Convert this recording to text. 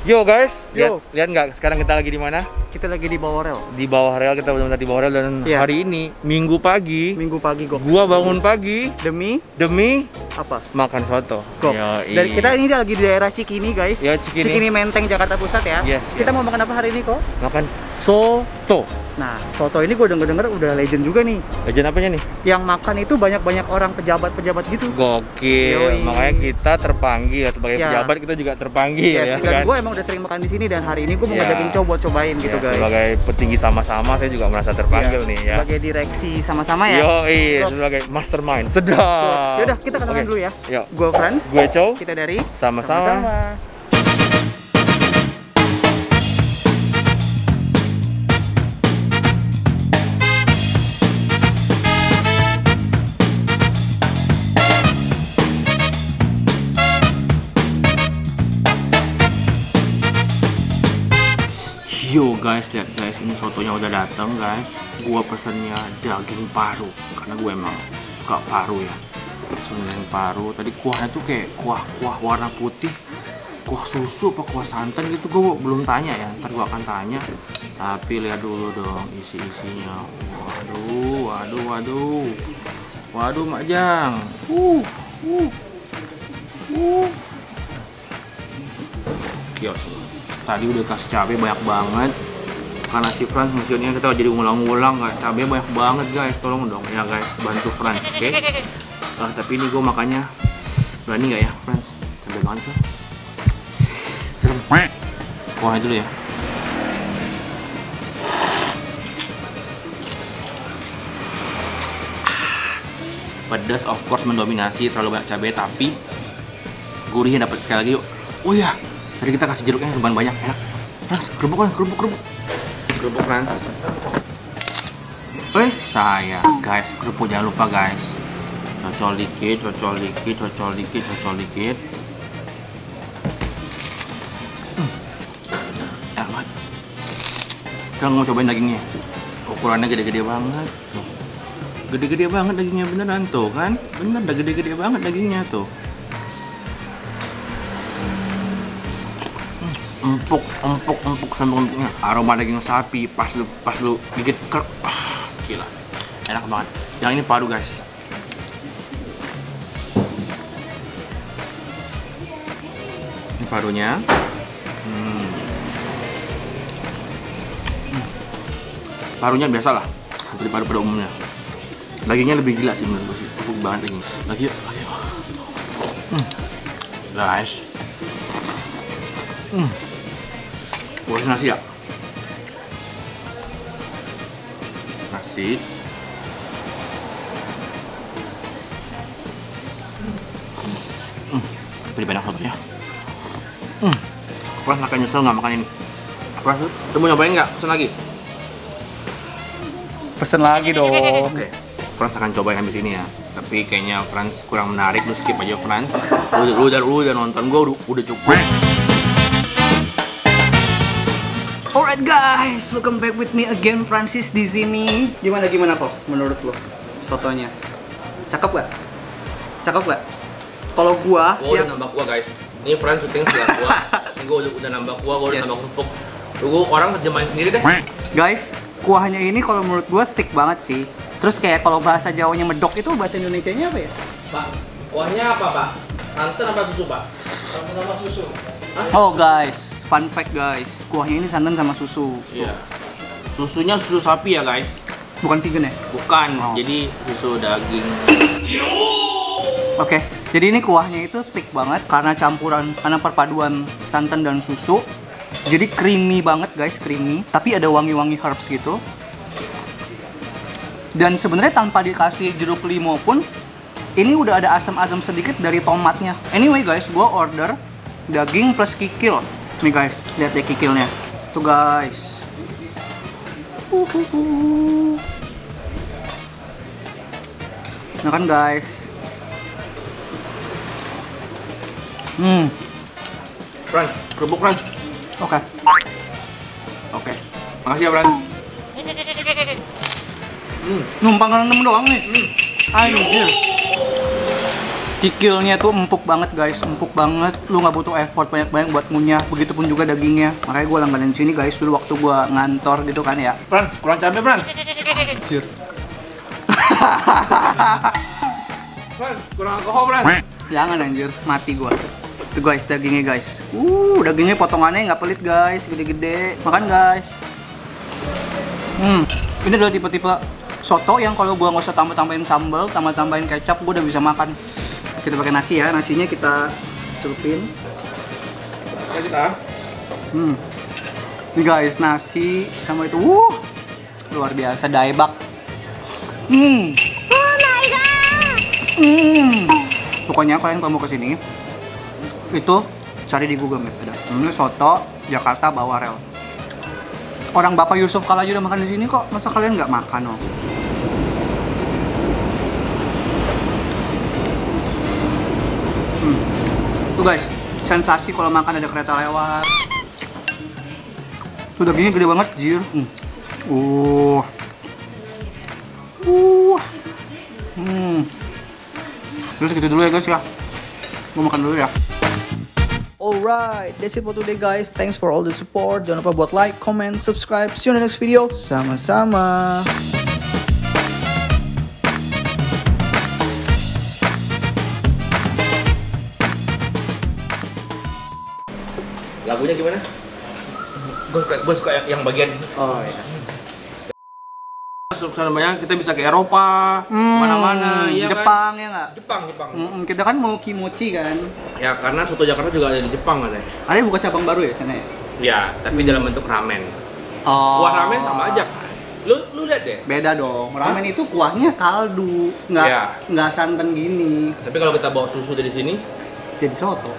Yo guys, Yo. lihat nggak sekarang kita lagi di mana? Kita lagi di bawah rel. Di bawah rel, kita benar-benar di bawah rel dan Iya. hari ini Minggu pagi Gua bangun pagi demi apa? makan soto. Goks. Yoi. Dan kita ini lagi di daerah Cikini, guys. Ya, Cikini. Menteng, Jakarta Pusat ya. Yes, Kita yes. mau makan apa hari ini kok? Makan soto. Nah, soto ini gue denger-denger udah legend juga nih. Legend apanya nih? Yang makan itu banyak-banyak orang pejabat-pejabat gitu. Gokil. Yoi. Makanya kita terpanggil sebagai Ya. pejabat, kita juga terpanggil ya Dan kan. gue emang udah sering makan di sini dan hari ini gue mau Ya. ngajakin coba buat cobain gitu, Ya, guys. sebagai petinggi sama-sama saya juga merasa terpanggil nih ya. Sebagai direksi sama-sama ya. Yoi, Goks. sebagai mastermind. Sedap. Yaudah, kita kenalan Oke. dulu ya. Yuk. Gue Franz. Gue Chow. Kita dari Sama-sama. Yo guys, lihat guys, ini sotonya udah datang guys. Gua pesennya daging paru karena gue emang suka paru ya. Daging paru. Tadi kuahnya tuh kayak kuah warna putih, kuah susu apa kuah santan gitu. Gue belum tanya ya, ntar gue akan tanya. Tapi lihat dulu dong isi-isinya. Waduh Mak Jang. Kios. Tadi udah kasih cabai banyak banget karena si Franz mesinnya kita jadi ngulang-ngulang guys. Cabai banyak banget guys, tolong dong ya guys, bantu Franz, oke? Tapi ini gue makannya berani nggak ya Franz? Cabai banget tuh, serem. Kuahnya dulu ya. Pedas of course mendominasi, terlalu banyak cabai, tapi gurihnya dapat sekali lagi yuk. Oh iya, tadi kita kasih jeruknya lumayan banyak, enak. Franz, kerupuk Franz. Saya guys, kerupuk jangan lupa guys. Cocol dikit. Enak banget. Kita mau cobain dagingnya. Ukurannya gede-gede banget. Tuh. Gede-gede banget dagingnya beneran tuh kan? Bener, udah gede-gede banget dagingnya tuh. Empuk sampai empuknya, aroma daging sapi pas lu gigit gila, enak banget. Yang ini paru guys. Ini parunya. Parunya biasa lah, seperti paru pada umumnya. Dagingnya lebih gila sih menurut gue sih, empuk banget dagingnya. Lagi guys. Buat nasi ya? Nasi. Beli banyak sotonya. Frans akan nyesel nggak makan ini. Frans, lu mau nyobain nggak? Pesen lagi? Pesen lagi dong. Oke. Frans akan cobain habis ini ya. Tapi kayaknya Frans kurang menarik, lu skip aja Frans. Lu udah nonton, gue udah cukup. Alright guys, welcome back with me again, Francis di sini. Gimana kok menurut lo sotonya? Cakep gak? Kalau gua udah nambah kuah guys. Ini Franz syuting setelah kuah. Ini gua udah nambah kuah, gua udah nambah kerupuk. Tunggu orang terjemahin sendiri deh. Guys, kuahnya ini kalau menurut gua thick banget sih. Terus kayak kalau bahasa Jawanya medok itu bahasa Indonesianya apa ya? Pak, kuahnya apa Pak? Santan apa susu Pak? Santan sama susu. Oh guys, fun fact guys, kuahnya ini santan sama susu. Iya. Susunya susu sapi ya guys? Bukan vegan ya? Bukan, Oh. jadi susu daging. Oke, jadi ini kuahnya itu thick banget karena perpaduan santan dan susu. Jadi creamy banget guys, creamy. Tapi ada wangi-wangi herbs gitu. Dan sebenarnya tanpa dikasih jeruk limau pun, ini udah ada asam-asam sedikit dari tomatnya. Anyway guys, gua order daging plus kikil. Nih guys, lihat deh kikilnya. Tuh guys. Nah kan guys. Franz, kerupuk Franz. Oke. Oke. Makasih ya Franz. Numpang rendem doang nih. Anjir. Kikilnya tuh empuk banget guys, empuk banget. Lu nggak butuh effort banyak-banyak buat ngunyah. Begitupun juga dagingnya. Makanya gue langganan sini guys dulu waktu gue ngantor gitu kan ya. Frans, kurang cabai Frans. Anjir. Frans, kurang alkohol Frans. Jangan anjir, mati gue. Tuh guys dagingnya guys. Dagingnya potongannya nggak pelit guys, gede-gede. Makan guys. Ini adalah tipe-tipe soto yang kalau gua nggak usah tambah-tambahin sambal, tambah-tambahin kecap, gua udah bisa makan. Kita pakai nasi ya, nasinya kita celupin. Kita. Nih guys, nasi sama itu, luar biasa, daebak. Oh my god. Pokoknya kalian kalau mau kesini, itu cari di Google Map ada. Ini soto Jakarta Bawarel. Orang Bapak Yusuf Kala aja udah makan di sini kok, masa kalian nggak makan oh? Tuh guys, sensasi kalau makan ada kereta lewat. Tuh dagingnya gede banget, jir. Terus gitu dulu ya guys ya. Gue makan dulu ya. Alright, that's it for today guys. Thanks for all the support. Jangan lupa buat like, comment, subscribe. See you in the next video. Sama-sama. Lagunya gimana? Gue suka yang bagian. Oh iya. Sana banyak kita bisa ke Eropa, mana-mana, ya Jepang kan? ya nggak? Jepang. Kita kan mau kimochi kan? Ya karena soto Jakarta juga ada di Jepang katanya. Ada buka cabang baru ya sana ya? Ya, tapi dalam bentuk ramen. Oh. Kuah ramen sama aja kan? Lu lihat deh. Beda dong. Ramen itu kuahnya kaldu, nggak Ya. nggak santan gini. Tapi kalau kita bawa susu dari sini, Jadi soto.